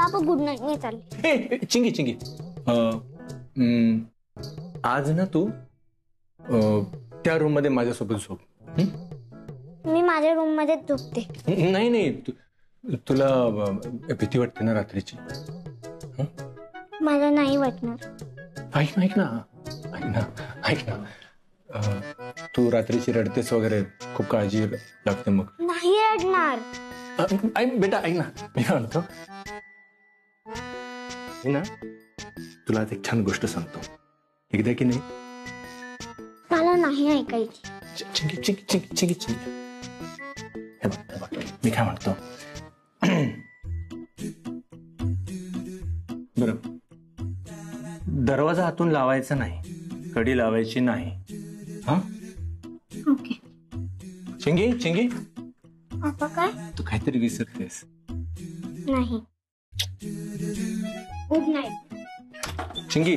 पापा good night, मी चालले. ए चिंगी चिंगी, आज ना तू त्या रूम मध्ये माझ्यासोबत झोप. मी माझ्या रूम मध्ये झोपते. नाही नाही, तुला भीती वाटते ना रात्रीची? मला नाही वाटणार. ऐक ना ऐक ना ऐक ना ऐक ना, तू रात्रीची रडतेस वगैरे, खूप काळजी लागते मग. नाही रडणार. ऐक बेटा, ऐक ना, मी काय म्हणतो ना, तुला आज एक छान गोष्ट सांगतो, एकदा की नाही? मला नाही ऐकायची. चिंगी चिंगी चिंगी चिंगी चिंगी, हे बघ मी काय म्हणतो. बरं, दरवाजा आतून लावायचा नाही, कडी लावायची नाही. हा ओके. चिंगी चिंगी, पापा काय? तू काहीतरी विसरतेस. नाही. Good night. चिंगी,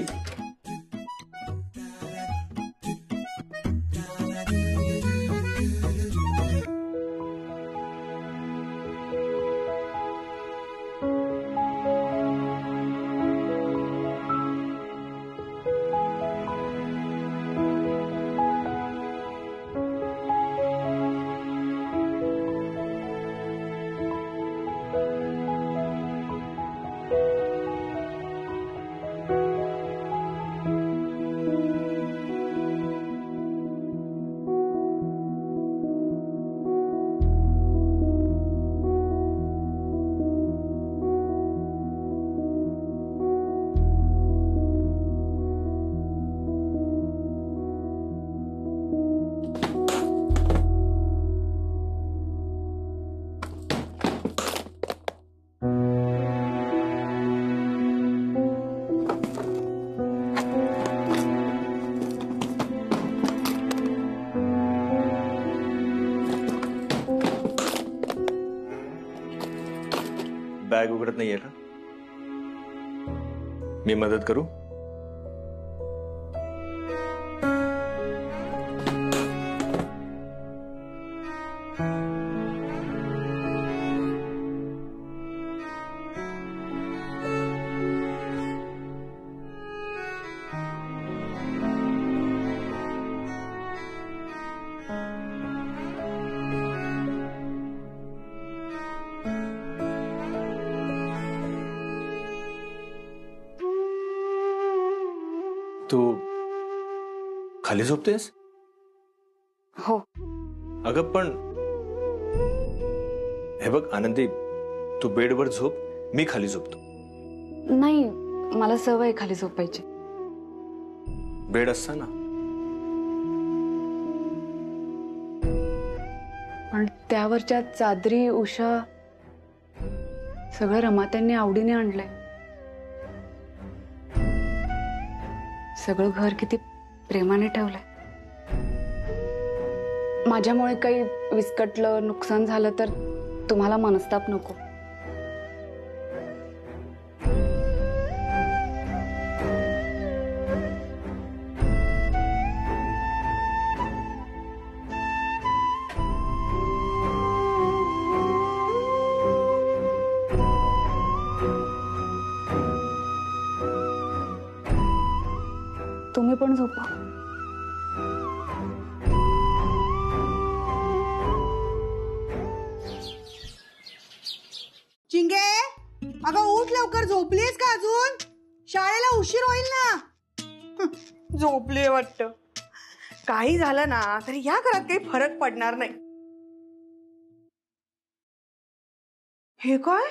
बॅग उघडत नाहीये का? मी मदत करू? तू खाली झोपतेस? हो. अगं पण हे बघ आनंदी, तू बेडवर झोप, मी खाली झोपतो. नाही, मला सवय खाली झोपायची. बेड असता ना. पण त्यावरच्या चादरी, उषा सगळं रमात्यांनी आवडीने आणलंय. सगळं घर किती प्रेमाने ठेवलंय. माझ्यामुळे काही विस्कटलं, नुकसान झालं तर तुम्हाला मनस्ताप नको. तुम्ही पण झोपा. चिंगे, अगं उठ लवकर. झोपलीस का अजून? शाळेला उशीर होईल ना. झोपली वाटतं. काही झालं ना तरी या घरात काही फरक पडणार नाही. हे काय,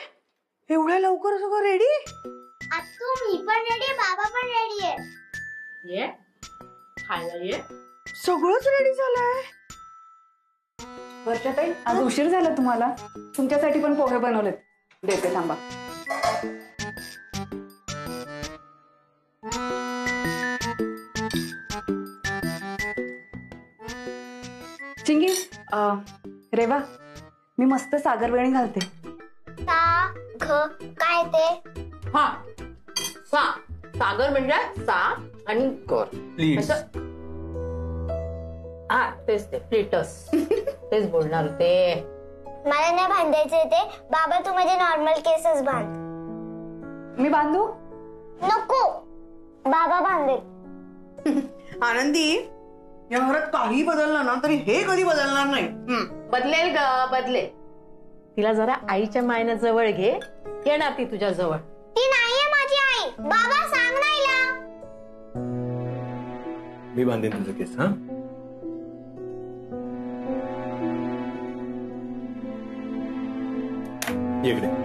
एवढ्या लवकर सगळं रेडी? आत्तू, मी पण रेडी, बाबा पण रेडी आहे. ये खायला ये. सगळंच रेडी झालंय. वर्षाताई, आज उशीर झाला तुम्हाला. तुमच्यासाठी पण पोहे बनवलेत, देते थांबा. चिंगी, रेवा, मी मस्त सागर वेणी घालते. काय ते? हा, सागर म्हणजे सा आणि कर. प्लीज. हा तेच ते प्लेटस. तेच बोलणार होते. मला नाही बांधायचे ते. बाबा, तू माझे नॉर्मल केसच बांध. मी बांधू? नको, बाबा बांधेल. आनंदी, या घरात काही बदललं ना तरी हे कधी बदलणार नाही. बदलेल ग, बदलेल. तिला जरा आईच्या मायनं जवळ घे, येणार ती तुझ्या जवळ. ती नाहीये माझी आई. बाबा सांग ना हिला. मी बांधेन तुझं केस. हा इकडे.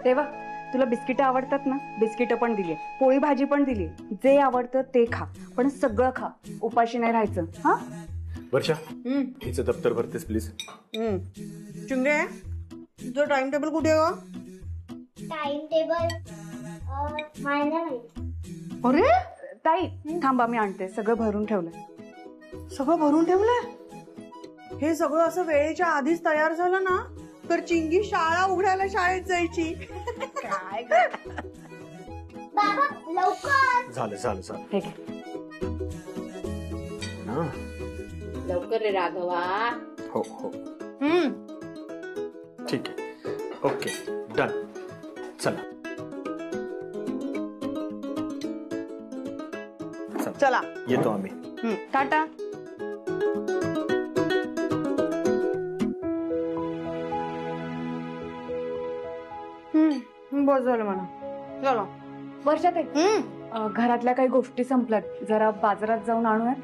तेव्हा तुला बिस्किटं आवडतात ना, बिस्किटं पण दिली, पोळी भाजी पण दिली. जे आवडतं ते खा, पण सगळं खा, उपाशी नाही राहायचं. हा वर्षा, हिचं दप्तर भरतेस प्लीज. चिंगे, तुझं टाइम टेबल कुठे आहे ग? टाइम टेबल मला नाही माहिती. अरे, ताई थांबा, मी आणते. सगळं भरून ठेवलंय. सगळं भरून ठेवलंय? हे सगळं असं वेळेच्या आधीच तयार झालं ना तर चिंगी शाळा उघडायला शाळेत जायची. काय बाबा लवकर. झालं झालं झालं. ठीक आहे. हा. लवकर रे राघवा. हो हो ठीक आहे. Okay done. चला चला येतो आम्ही. टाटा. बस झालं म्हणा. चला. वर्षात घरातल्या काही गोष्टी संपल्यात, जरा बाजारात जाऊन आणूयात.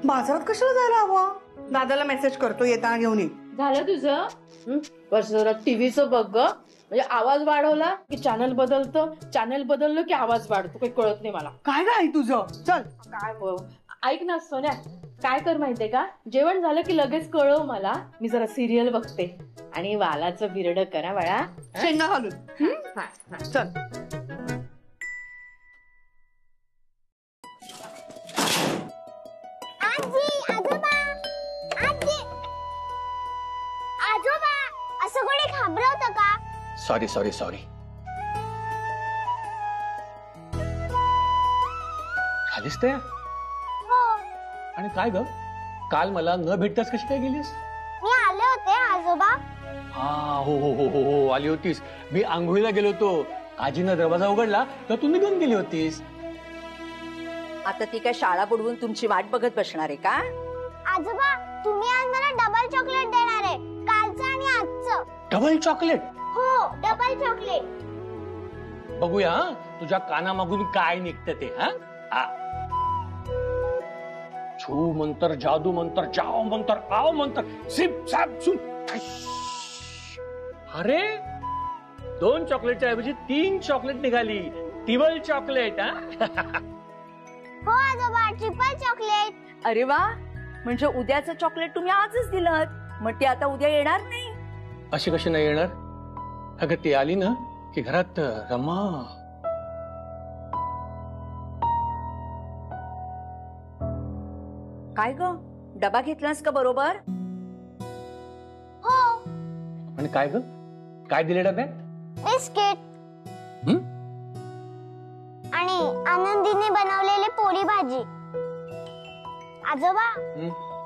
बाजारात कशाला जायला हवं? दादाला मेसेज करतो, येताना घेऊन ये. झालं तुझं? वर्ष जरा टीव्हीचं बघ ग. म्हणजे आवाज वाढवला की चॅनल बदलतं, चॅनल बदललं की आवाज वाढतो. काही कळत नाही मला. काय काय तुझं? चल. काय ऐक ना सोन्या, काय कर माहितीये का, जेवण झालं की लगेच कळव मला. मी जरा सिरियल बघते आणि वालाचं बिरड करा बाळा. शेंगा घालून. चल. आजी, आजोबा, आजी, आजोबा, असं कोणी घाबरवतं का? Sorry sorry sorry. खालीस ते? हो, आणि काय ग, काल मला न भेटताच कशी काय गेलीस? मी आले होते आजोबा. हा हो हो हो हो हो आली होतीस. मी आंघोळीला गेलो होतो, आजीनं दरवाजा उघडला तर तू निघून गेली होतीस. आता ती काय शाळा बुडवून तुमची वाट बघत बसणार आहे का? आजोबा, तुम्ही आज मला डबल चॉकलेट देणार आहे, कालचं आणि आजचं. Double chocolate? हो, डबल चॉकलेट. बघूया हा, तुझ्या कानामागून काय निघतं ते. हा छू मंतर, जादू मंतर, जाओ मंतर, आओ मंतर, सिप साप सुन. अरे 2 चॉकलेटच्या ऐवजी 3 चॉकलेट निघाली. टिबल चॉकलेट. हो आजोबा, ट्रिपल चॉकलेट. अरे वा, म्हणजे उद्याचं चॉकलेट तुम्ही आजच दिलं, मग ती आता उद्या येणार नाही? अशी कशी नाही येणार? अगं ती आली ना की घरात रमा. काय ग, डबा घेतलास का बरोबर? हो, आणि काय ग, काय दिले डब्यात? बिस्किट आणि आनंदीने बनवलेले पोळी भाजी. आजोबा,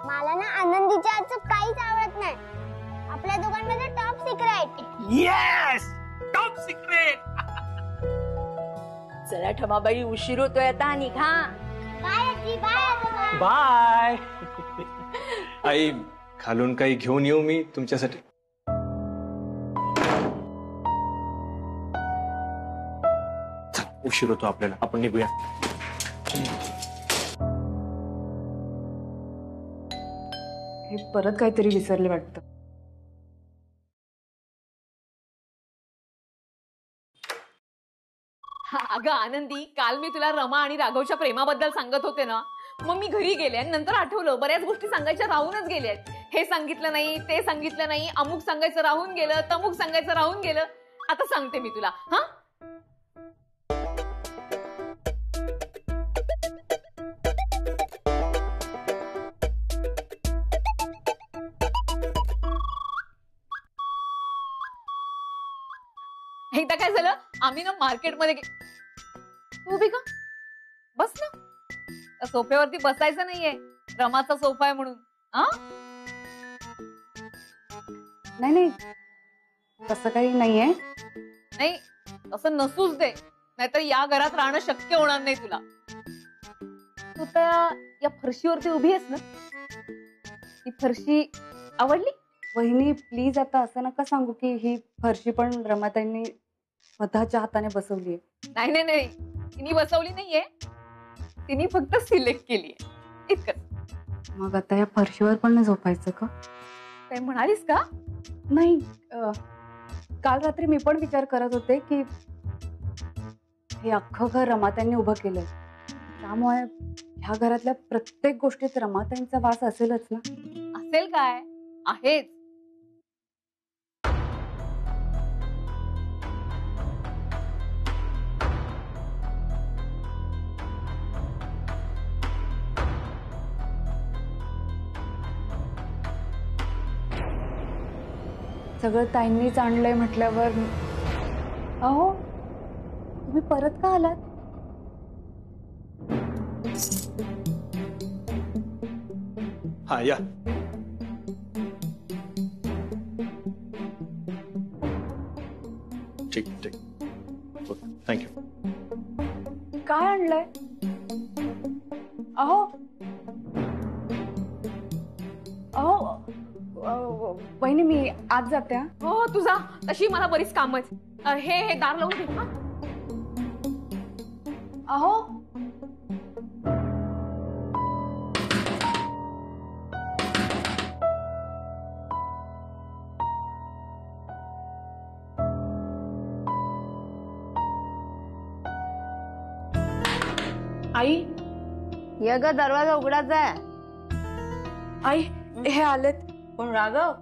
मला ना आनंदीच्या हातचं काहीच आवडत नाही. आपल्या दोघांमध्ये top secret. Yes, top secret. चला ठमाबाई, उशीर होतोय आता, निघा. बाय आजी, बाय आजोबा. बाय. आई, खालून काही घेऊन येऊ मी तुमच्यासाठी? उशीर होतो आपल्याला, आपण निघूया. हे परत काहीतरी विसरले वाटतं. अगं आनंदी, काल मी तुला रमा आणि राघवच्या प्रेमाबद्दल सांगत होते ना, मग मी घरी गेले आणि नंतर आठवलं बऱ्याच गोष्टी सांगायच्या राहूनच गेल्यात. हे सांगितलं नाही, ते सांगितलं नाही, अमुक सांगायचं राहून गेलं, तमुक सांगायचं राहून गेलं. आता सांगते मी तुला. हा, एकदा काय झालं, आम्ही ना मार्केटमध्ये तू उभी का? बस ना. त्या सोफ्यावरती बसायचं नाहीये, रमाचा सोफा आहे म्हणून. हा, नाही तसं काही नाहीये. नाही असं नसूच दे, नाहीतर या घरात राहणं शक्य होणार नाही तुला. तू तर या फरशीवरती उभी आहेस ना, ती फरशी आवडली? वहिनी प्लीज आता असं नका सांगू की ही फरशी पण रमाताईंनी स्वतःच्या हाताने बसवलीये. नाही नाही नाही, तिने बसवली नाहीये, तिने फक्त सिलेक्ट केलीये, इतकंच. मग आता या फरशीवर पण नाही झोपायचं का? काय म्हणालीस का? नाही काल रात्री मी पण विचार करत होते की हे अख्खं घर रमाताईंनी उभं केलंय, त्यामुळे ह्या घरातल्या प्रत्येक गोष्टीत रमाताईंचा वास असेलच ना. असेल काय, आहेच. सगळं ताईंनीच आणलंय म्हटल्यावर. अहो तुम्ही परत का आलात? हा या. ठीक ठीक, थँक्यू. काय आणलंय? अहो अहो वहिनी मी आज जाते. हो तुझा, तशी मला बरीच काम आहेत. हे दार लावून घे. हा, अहो आई, ये ग, दरवाजा उघडाच आहे. आई हे आलेत. पण राघव,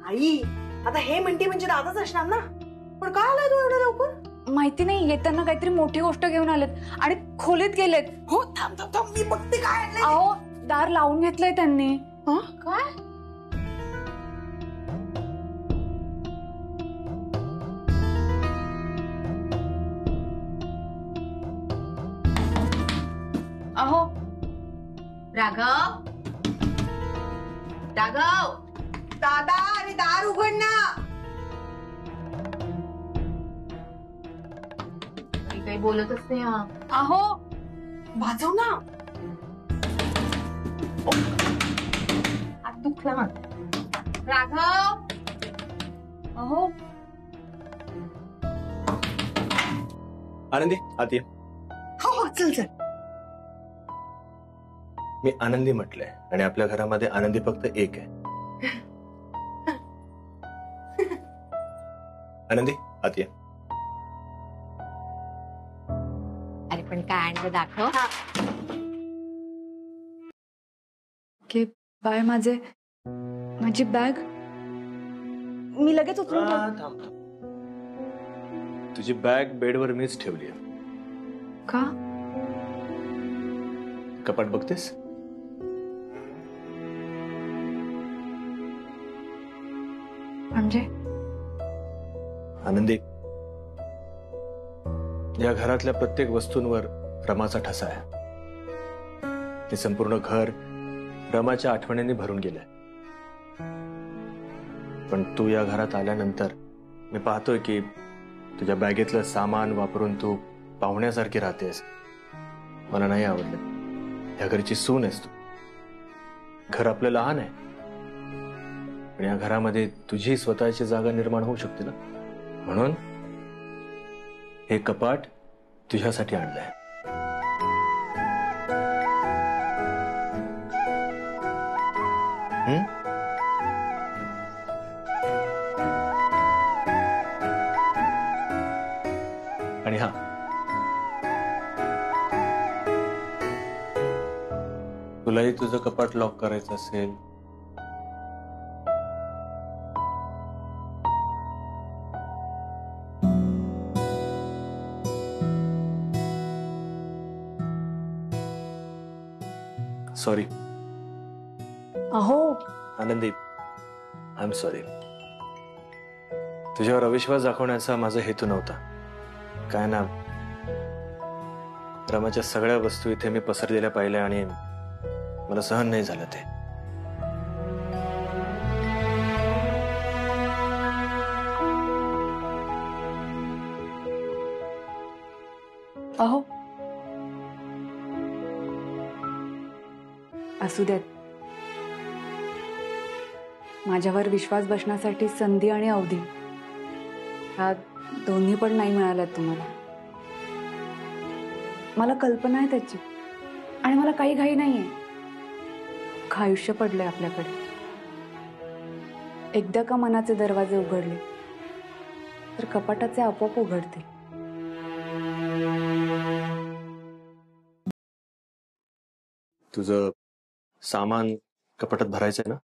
आई आता हे म्हणते म्हणजे दादाच असणार ना. पण काय आलाय तू एवढ्या लवकर? माहिती नाही, येताना काहीतरी मोठी गोष्ट घेऊन आलेत आणि खोलीत गेलेत. हो थांब थांब थांब, मी बघते काय आणलंय. अहो दार लावून घेतलंय त्यांनी. काय? अहो राघव, राघव, दादा आणि दार उघड ना. मी काही बोलतच नाही. हा, अहो वाजव ना. हात दुखला ना. राघव, अहो आनंदी आत ये. हो हो, चल चल. मी आनंदी म्हटलंय आणि आपल्या घरामध्ये आनंदी फक्त एक आहे. आनंदी आत ये. अरे पण काय आणलं दाखव. की बाय माझी बॅग मी लगेच उचलून ठेव. थांब थांब, तुझी बॅग बेडवर मीच ठेवली आहे. का? कपाट बघतेस? म्हणजे आनंदी, या घरातल्या प्रत्येक वस्तूंवर रमाचा ठसा आहे. ते संपूर्ण घर रमाच्या आठवणींनी भरून गेलंय. पण तू या घरात आल्यानंतर मी पाहतोय की तुझ्या बॅगेतलं सामान वापरून तू पाहुण्यासारखी राहतेस. मला नाही आवडलं. या घरची सून आहेस तू. घर आपलं लहान आहे, पण या घरामध्ये तुझी स्वतःची जागा निर्माण होऊ शकते ना. म्हणून हे कपाट तुझ्यासाठी आणलंय. आणि हा, तुलाही तुझं कपाट लॉक करायचं असेल सॉरी अहो आनंदी, आय एम सॉरी. तुझ्यावर अविश्वास दाखवण्याचा माझा हेतू नव्हता. काय ना, रमाच्या सगळ्या वस्तू इथे मी पसरलेल्या पाहिल्या आणि मला सहन नाही झालं ते. अहो असू देत. माझ्यावर विश्वास बसण्यासाठी संधी आणि अवधी ह्या दोन्ही पण नाही मिळाल्यात तुम्हाला. मला कल्पना आहे त्याची आणि मला काही घाई नाहीये. अख्खं आयुष्य पडलंय आपल्याकडे. एकदा का मनाचे दरवाजे उघडले तर कपाटाचे आपोआप उघडतील. तुझं सामान कपाटात भरायचंय ना?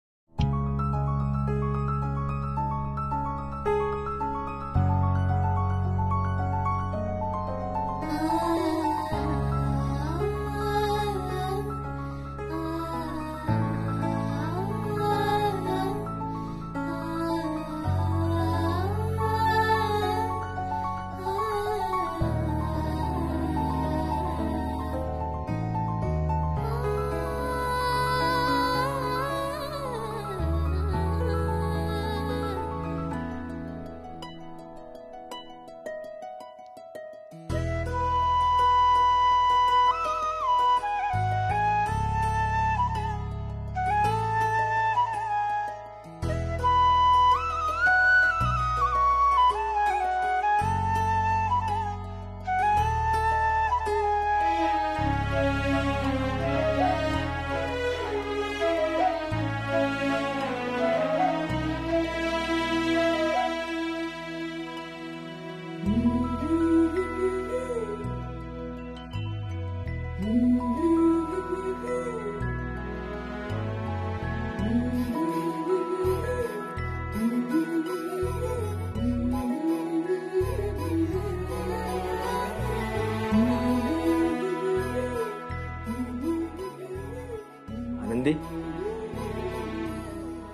आनंदी,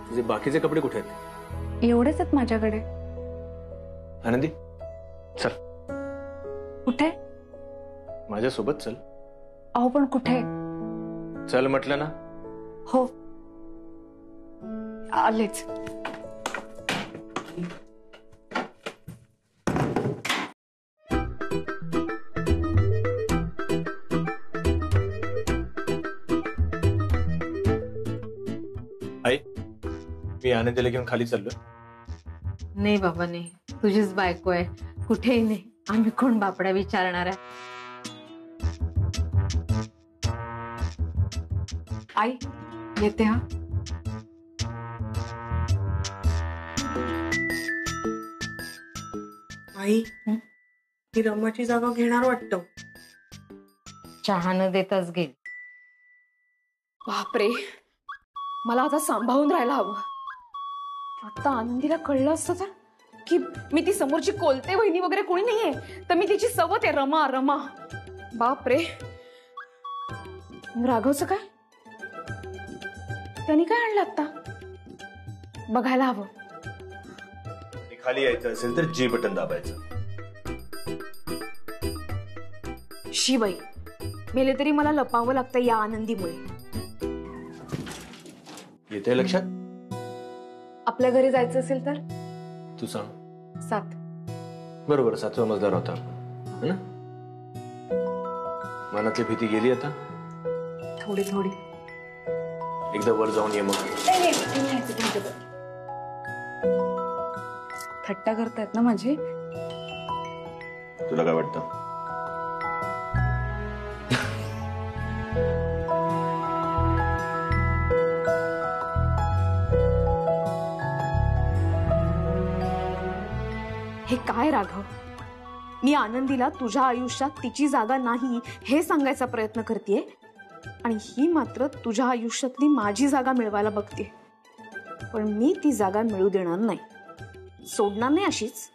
तुझे बाकीचे कपडे कुठे आहेत? एवढेच आहेत माझ्याकडे. आनंदी चल. कुठे? माझ्यासोबत चल. अहो पण कुठे? चल म्हटलं ना. हो आलेच. आई, मी आनंदीला घेऊन खाली चाललो. नाही बाबा नाही, तुझीच बायको आहे, कुठेही नाही. आम्ही कोण बापड्या विचारणार आहे. आई येते. हा आई ही रमाची जागा घेणार वाटतं. चहा न देताच गेली. बापरे, मला आता सांभाळून राहायला हवं. आता आनंदीला कळलं असतं तर की मी ती समोरची कोलते वहिनी वगैरे कोणी नाहीये, तर मी तिची सवत आहे रमा रमा. बापरे, राघवचं काय? त्यांनी काय आणलं आता? बघायला हवं. खाली यायचं असेल तर जी बटन दाबायचं. शिबाई, मेले तरी मला लपावं लागतं या आनंदीमुळे. येते लक्षात? आपल्या घरी जायचं असेल तर तू सांग. 7. बरोबर, 7वा मजदार होता है ना? मनातली भीती गेली आता? थोडी थोडी. एकदा वर जाऊन ये मग. थट्टा करतायत ना माझी? तुला काय वाटतं? हे काय राघव, मी आनंदीला तुझ्या आयुष्यात तिची जागा नाही हे सांगायचा प्रयत्न करतेय आणि ही मात्र तुझ्या आयुष्यातली माझी जागा मिळवायला बघते. पण मी ती जागा मिळू देणार नाही, सोडणार नाही अशीच.